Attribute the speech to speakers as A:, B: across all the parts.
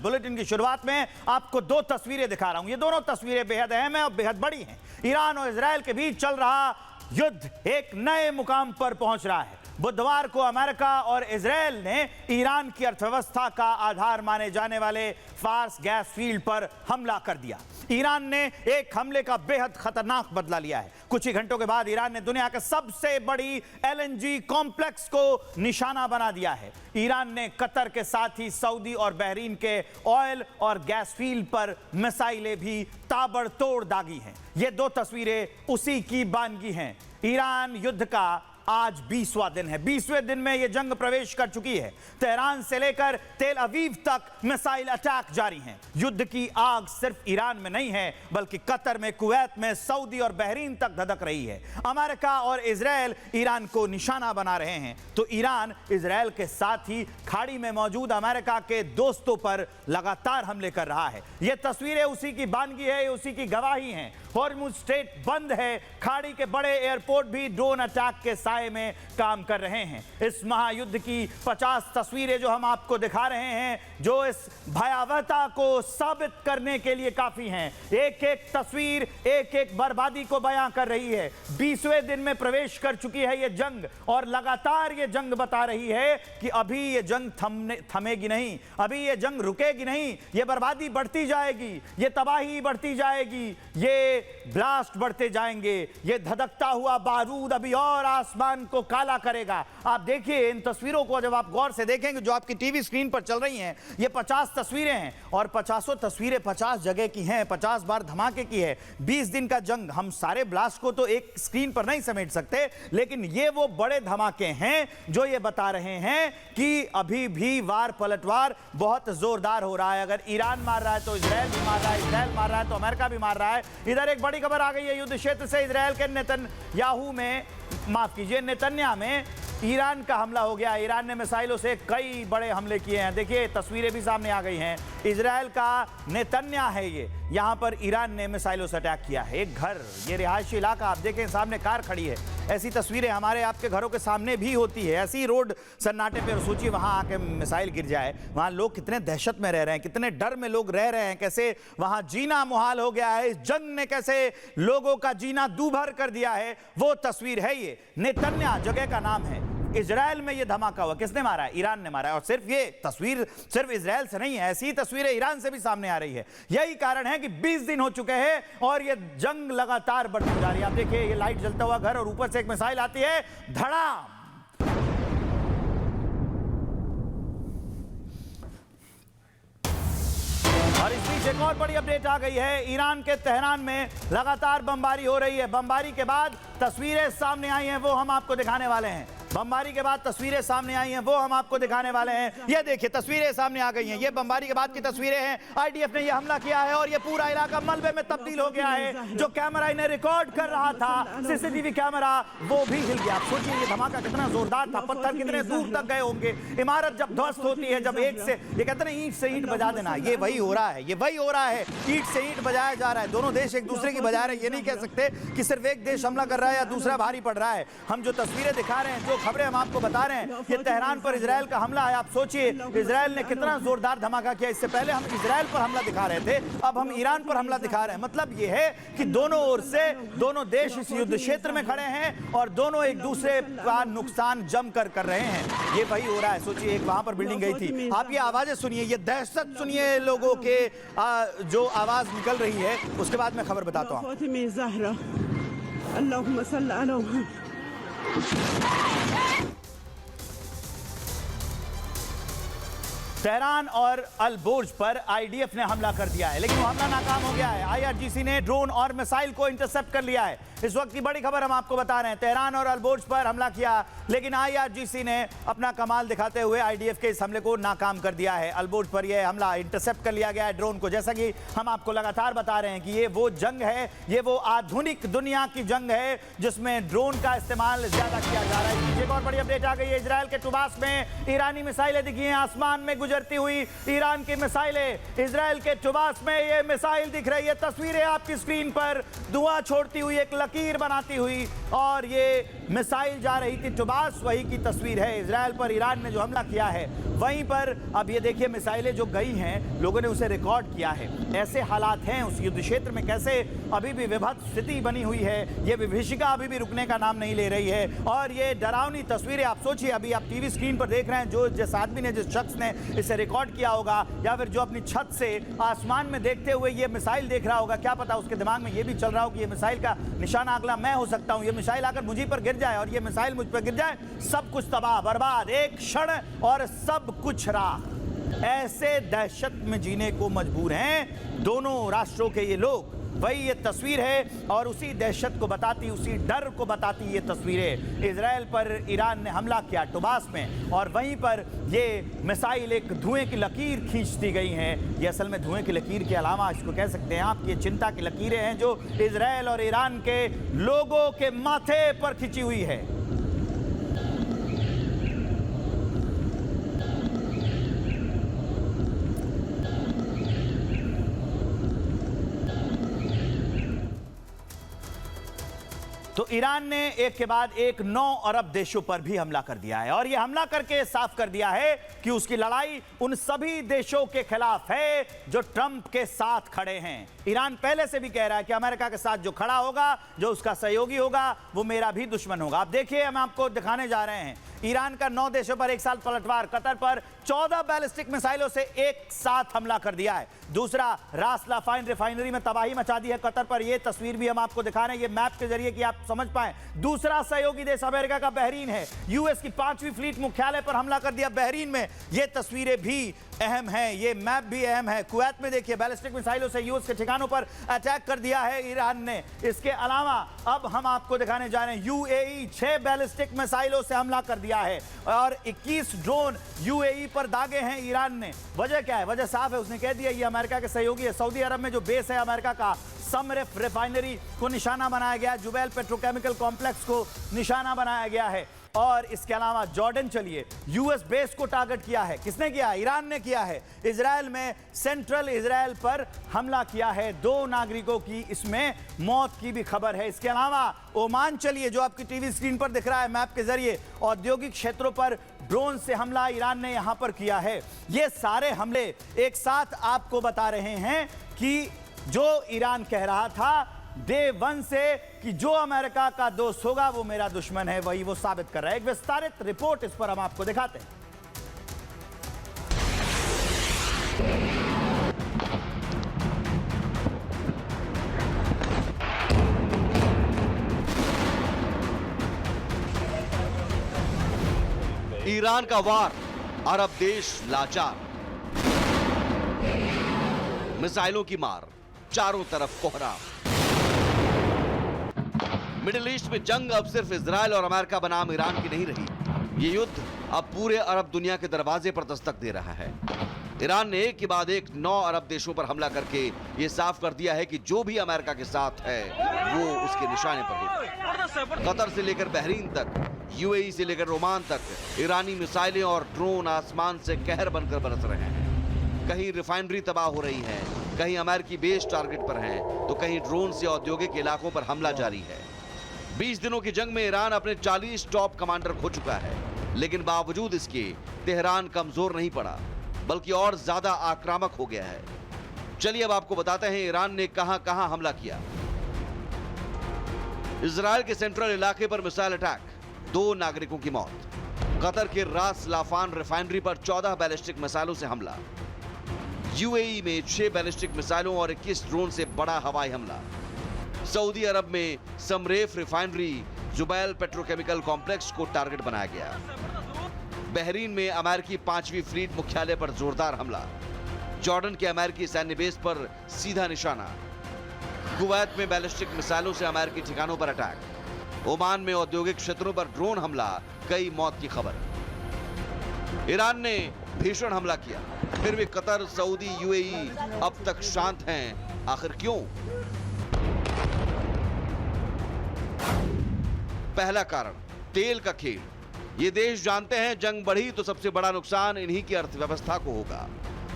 A: Bulletin की शुरुआत में आपको दो तस्वीरें दिखा रहा हूं। ये दोनों तस्वीरें बेहद अहम है और बेहद बड़ी हैं। ईरान और इजराइल के बीच चल रहा युद्ध एक नए मुकाम पर पहुंच रहा है। बुधवार को अमेरिका और इजराइल ने ईरान की अर्थव्यवस्था का आधार माने जाने वाले फार्स गैस फील्ड पर हमला कर दिया। ईरान ने एक हमले का बेहद खतरनाक बदला लिया है। कुछ ही घंटों के बाद ईरान ने दुनिया के सबसे बड़ी एलएनजी कॉम्प्लेक्स को निशाना बना दिया है। ईरान ने कतर के साथ ही सऊदी और बहरीन के ऑयल और गैस फील्ड पर मिसाइलें भी ताबड़तोड़ दागी हैं। ये दो तस्वीरें उसी की बानगी हैं। ईरान युद्ध का आज 20वां दिन है। 20वें दिन में यह जंग प्रवेश कर चुकी है। तेहरान से लेकर तेल अवीव तक मिसाइल अटैक जारी हैं। युद्ध की आग सिर्फ ईरान में नहीं है बल्कि कतर में, कुवैत में, सऊदी और बहरीन तक धधक रही है। अमेरिका और इजराइल ईरान को निशाना बना रहे हैं तो ईरान इजराइल के साथ ही खाड़ी में मौजूद अमेरिका के दोस्तों पर लगातार हमले कर रहा है। यह तस्वीरें उसी की बानगी है, उसी की गवाही हैं। हॉर्मुज़ स्ट्रेट बंद है। खाड़ी के बड़े एयरपोर्ट भी ड्रोन अटैक के साए में काम कर रहे हैं। इस महायुद्ध की 50 तस्वीरें जो हम आपको दिखा रहे हैं, जो इस भयावहता को साबित करने के लिए काफी हैं। एक एक तस्वीर एक एक बर्बादी को बयां कर रही है। 20वें दिन में प्रवेश कर चुकी है ये जंग और लगातार ये जंग बता रही है कि अभी ये जंग थमेगी नहीं, अभी ये जंग रुकेगी नहीं। ये बर्बादी बढ़ती जाएगी, ये तबाही बढ़ती जाएगी, ये ब्लास्ट बढ़ते जाएंगे। ये धधकता हुआ बारूद अभी और आसमान को काला करेगा। आप देखिए इन तस्वीरों को, जब आप गौर से देखेंगे जो आपकी टीवी स्क्रीन पर चल रही हैं, ये 50 तस्वीरें हैं और 50 तस्वीरें 50 जगह की हैं, 50 बार धमाके की है। 20 दिन का जंग, हम सारे ब्लास्ट को तो एक स्क्रीन पर नहीं समेट सकते, लेकिन ये वो बड़े धमाके हैं जो ये बता रहे हैं कि अभी भी वार पलटवार बहुत जोरदार हो रहा है। अगर ईरान मार रहा है तो इजराइल भी मार रहा है, इजराइल मार रहा है तो अमेरिका भी मार रहा है। इधर एक बड़ी खबर आ गई है युद्ध क्षेत्र से। इजराइल के नेतन्याह में ईरान का हमला हो गया। ईरान ने मिसाइलों से कई बड़े हमले किए हैं। देखिए तस्वीरें भी सामने आ गई हैं। इजराइल का नेतन्याह है ये, यहां पर ईरान ने मिसाइलों से अटैक किया है। एक घर, ये रिहायशी इलाका, आप देखें सामने कार खड़ी है। ऐसी तस्वीरें हमारे आपके घरों के सामने भी होती है। ऐसी रोड सन्नाटे पे, सोचिए वहां आके मिसाइल गिर जाए, वहां लोग कितने दहशत में रह रहे हैं, कितने डर में लोग रह रहे हैं, कैसे वहां जीना मुहाल हो गया है। इस जंग ने कैसे लोगों का जीना दूभर कर दिया है, वो तस्वीर है ये। नेतन्याह जगह का नाम है। इजराइल में ये धमाका हुआ, किसने मारा है? ईरान ने मारा है। और सिर्फ ये तस्वीर सिर्फ इजराइल से नहीं है, ऐसी तस्वीरें ईरान से भी सामने आ रही है। यही कारण है कि 20 दिन हो चुके हैं और ये जंग लगातार बढ़ती जा रही है। आप देखिए ये लाइट जलता हुआ घर और ऊपर से एक मिसाइल आती है, धड़ाम। और इस बीच एक और बड़ी अपडेट आ गई है। ईरान के तेहरान में लगातार बमबारी हो रही है। बमबारी के बाद तस्वीरें सामने आई हैं, वो हम आपको दिखाने वाले हैं। बमबारी के बाद तस्वीरें सामने आई हैं, वो हम आपको दिखाने वाले हैं। ये देखिए तस्वीरें सामने आ गई हैं। ये बमबारी के बाद की तस्वीरें हैं। आईडीएफ ने ये हमला किया है और ये पूरा इलाका मलबे में तब्दील हो गया है। जो कैमरा इन्हें रिकॉर्ड कर रहा था, सीसीटीवी कैमरा, वो भी हिल गया। आप सोचिए ये धमाका कितना जोरदार था, पत्थर कितने दूर तक गए होंगे। इमारत जब ध्वस्त होती है, जब एक से, ये कहते हैं ईंट से ईंट बजा देना, ये वही हो रहा है, ये वही हो रहा है। ईंट से ईंट बजाया जा रहा है। दोनों देश एक दूसरे की बजा रहे हैं। ये नहीं कह सकते कि सिर्फ एक देश हमला कर रहा है या दूसरा भारी पड़ रहा है। हम जो तस्वीरें दिखा रहे हैं, जो खबरें हम आपको बता रहे हैं, ये तेहरान पर इजराइल का हमला है। आप सोचिए इजराइल ने कितना जोरदार धमाका किया। इससे पहले हम इजराइल पर हमला दिखा रहे थे, अब हम ईरान पर हमला दिखा रहे हैं। मतलब ये है कि दोनों ओर से दोनों देश इस युद्ध क्षेत्र में खड़े हैं और दोनों एक दूसरे का नुकसान जमकर कर रहे हैं। ये वही हो रहा है। सोचिए एक वहां पर बिल्डिंग गई थी, आप ये आवाजें सुनिए, ये दहशत सुनिए लोगों के जो आवाज निकल रही है। उसके बाद मैं खबर बताता हूँ। तेहरान और अल-बुर्ज पर आईडीएफ ने हमला कर दिया है, लेकिन वो हमला नाकाम हो गया है। आईआरजीसी ने ड्रोन और मिसाइल को इंटरसेप्ट कर लिया है। इस वक्त की बड़ी खबर हम आपको बता रहे हैं। तेहरान और अल-बुर्ज पर हमला किया, लेकिन आईआरजीसी ने अपना कमाल दिखाते हुए आईडीएफ के इस हमले को नाकाम कर दिया है। अल-बुर्ज पर यह हमला इंटरसेप्ट कर लिया गया है ड्रोन को। जैसा कि हम आपको लगातार बता रहे हैं कि ये वो जंग है, ये वो आधुनिक दुनिया की जंग है जिसमें ड्रोन का इस्तेमाल ज्यादा किया जा रहा है। एक और बड़ी अपडेट आ गई है। इजराइल के टुबास में ईरानी मिसाइलें दिखी हैं, आसमान में गुजरती हुई ईरान की मिसाइलें। इजराइल के टुबास में ये मिसाइल दिख रही है। तस्वीरें आपकी स्क्रीन पर, धुआं छोड़ती हुई, एक लकीर बनाती हुई और ये मिसाइल जा रही थी टुबास, वही की तस्वीर है। इजराइल पर ईरान ने जो हमला किया है वहीं पर अब ये देखिए मिसाइलें जो गई हैं, लोगों ने उसे रिकॉर्ड किया है। ऐसे हालात हैं उस युद्ध क्षेत्र में, कैसे अभी भी विभत्स स्थिति बनी हुई है। ये विभीषिका अभी भी रुकने का नाम नहीं ले रही है और ये डरावनी तस्वीरें आप सोचिए, अभी आप टीवी स्क्रीन पर देख रहे हैं, जो जिस आदमी ने, जिस शख्स ने इसे रिकॉर्ड किया होगा या फिर जो अपनी छत से आसमान में देखते हुए ये मिसाइल देख रहा होगा, क्या पता उसके दिमाग में ये भी चल रहा हो कि ये मिसाइल का निशाना अगला मैं हो सकता हूं। ये मिसाइल आकर मुझ पर गिर जाए और ये मिसाइल मुझ पर गिर जाए, सब कुछ तबाह बर्बाद, एक क्षण और सब कुछ राख। ऐसे दहशत में जीने को मजबूर हैं दोनों राष्ट्रों के ये लोग। वही ये तस्वीर है और उसी दहशत को बताती, उसी डर को बताती ये तस्वीरें। इजराइल पर ईरान ने हमला किया टुबास में और वहीं पर ये मिसाइल एक धुएं की लकीर खींचती गई हैं। ये असल में धुएं की लकीर के अलावा इसको कह सकते हैं आप, ये चिंता की लकीरें हैं जो इजराइल और ईरान के लोगों के माथे पर खिंची हुई है। तो ईरान ने एक के बाद एक 9 अरब देशों पर भी हमला कर दिया है और यह हमला करके साफ कर दिया है कि उसकी लड़ाई उन सभी देशों के खिलाफ है जो ट्रंप के साथ खड़े हैं। ईरान पहले से भी कह रहा है कि अमेरिका के साथ जो खड़ा होगा, जो उसका सहयोगी होगा, वो मेरा भी दुश्मन होगा। आप देखिए, हम आपको दिखाने जा रहे हैं ईरान का 9 देशों पर एक साथ पलटवार, कतर पर 14 बैलिस्टिक मिसाइलों से एक साथ हमला कर दिया है। दूसरा, रास लाफाइन रिफाइनरी में तबाही मचा दी है कतर पर, यह तस्वीर भी हम आपको दिखा रहे हैं, ये मैप के जरिए कि आप समझ पाए। दूसरा सहयोगी देश अमेरिका का बहरीन है, यूएस की 5वीं फ्लीट मुख्यालय पर हमला कर दिया बहरीन में। ये तस्वीरें भी अहम है, ये मैप भी अहम है। कुवैत में देखिए बैलिस्टिक मिसाइलों से यूएस के ठिकानों पर अटैक कर दिया है ईरान ने। इसके अलावा अब हम आपको दिखाने जा रहे हैं यूएई 6 बैलिस्टिक मिसाइलों से हमला कर दिया है और 21 ड्रोन यूएई पर दागे हैं ईरान ने। वजह क्या है? वजह साफ है, उसने कह दिया ये अमेरिका के सहयोगी है। सऊदी अरब में जो बेस है अमेरिका का, समरेफ रिफाइनरी को निशाना बनाया गया, जुबैल पेट्रोकेमिकल कॉम्प्लेक्स को निशाना बनाया गया है। और इसके अलावा जॉर्डन, चलिए, यूएस बेस को टारगेट किया है। किसने किया? ईरान ने किया है। इजराइल में सेंट्रल इजराइल पर हमला किया है, 2 नागरिकों की इसमें मौत की भी खबर है। इसके अलावा ओमान, चलिए, जो आपकी टीवी स्क्रीन पर दिख रहा है मैप के जरिए, औद्योगिक क्षेत्रों पर ड्रोन से हमला ईरान ने यहां पर किया है। ये सारे हमले एक साथ आपको बता रहे हैं कि जो ईरान कह रहा था डे 1 से कि जो अमेरिका का दोस्त होगा वो मेरा दुश्मन है, वही वो साबित कर रहा है। एक विस्तारित रिपोर्ट इस पर हम आपको दिखाते हैं।
B: ईरान का वार, अरब देश लाचार, मिसाइलों की मार, चारों तरफ कोहराम। मिडिल ईस्ट में जंग अब सिर्फ इजराइल और अमेरिका बनाम ईरान की नहीं रही। ये युद्ध अब पूरे अरब दुनिया के दरवाजे पर दस्तक दे रहा है। ईरान ने एक के बाद एक 9 अरब देशों पर हमला करके ये साफ कर दिया है कि जो भी अमेरिका के साथ है वो उसके निशाने पर होगा। कतर से लेकर बहरीन तक, यूएई से लेकर ओमान तक ईरानी मिसाइलें और ड्रोन आसमान से कहर बनकर बरस रहे हैं। कहीं रिफाइनरी तबाह हो रही है, कहीं अमेरिकी बेस टारगेट पर हैं, तो कहीं ड्रोन से औद्योगिक इलाकों पर हमला जारी है। 20 दिनों की जंग में ईरान अपने 40 टॉप कमांडर खो चुका है, लेकिन बावजूद इसके तेहरान कमजोर नहीं पड़ा, बल्कि और ज्यादा आक्रामक हो गया है। चलिए अब आपको बताते हैं ईरान ने कहां-कहां हमला किया। इजराइल के सेंट्रल इलाके पर मिसाइल अटैक, 2 नागरिकों की मौत। कतर के रास लाफान रिफाइनरी पर 14 बैलिस्टिक मिसाइलों से हमला। यूएई में 6 बैलिस्टिक मिसाइलों और 21 ड्रोन से बड़ा हवाई हमला। सऊदी अरब में Samref refinery, Jubail petrochemical complex को टारगेट बनाया गया। बहरीन में अमेरिकी 5वीं फ्लीट मुख्यालय पर जोरदार हमला। जॉर्डन के अमेरिकी सैन्य बेस पर सीधा निशाना। कुवैत में बैलिस्टिक मिसाइलों से अमेरिकी ठिकानों पर अटैक। ओमान में औद्योगिक क्षेत्रों पर ड्रोन हमला, कई मौत की खबर। ईरान ने भीषण हमला किया, फिर भी कतर, सऊदी, यूएई अब तक शांत हैं। आखिर क्यों? पहला कारण, तेल का खेल। ये देश जानते हैं जंग बढ़ी तो सबसे बड़ा नुकसान इन्हीं की अर्थव्यवस्था को होगा।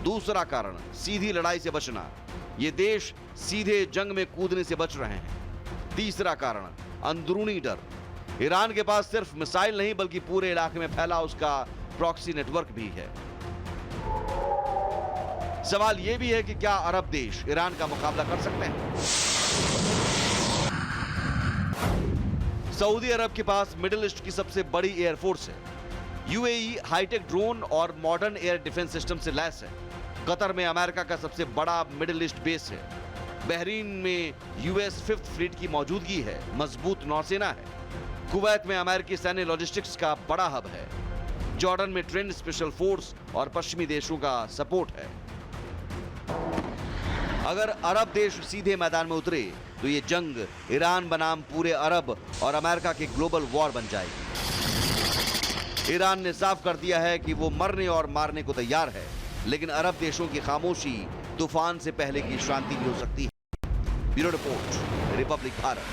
B: दूसरा कारण, सीधी लड़ाई से बचना। ये देश सीधे जंग में कूदने से बच रहे हैं। तीसरा कारण, अंदरूनी डर। ईरान के पास सिर्फ मिसाइल नहीं बल्कि पूरे इलाके में फैला उसका प्रॉक्सी नेटवर्क भी है। सवाल यह भी है कि क्या अरब देश ईरान का मुकाबला कर सकते हैं? सऊदी अरब के पास मिडिल ईस्ट की सबसे बड़ी एयरफोर्स है। यूएई हाईटेक ड्रोन और मॉडर्न एयर डिफेंस सिस्टम से लैस है। कतर में अमेरिका का सबसे बड़ा मिडिल ईस्ट बेस है। बहरीन में यूएस 5th फ्लीट की मौजूदगी है। मजबूत नौसेना है। कुवैत में अमेरिकी सैन्य लॉजिस्टिक्स का बड़ा हब है। जॉर्डन में ट्रेंड स्पेशल फोर्स और पश्चिमी देशों का सपोर्ट है। अगर अरब देश सीधे मैदान में उतरे तो ये जंग ईरान बनाम पूरे अरब और अमेरिका के ग्लोबल वॉर बन जाएगी। ईरान ने साफ कर दिया है कि वो मरने और मारने को तैयार है, लेकिन अरब देशों की खामोशी तूफान से पहले की शांति भी हो सकती है। Bureau report, Republic Bharat.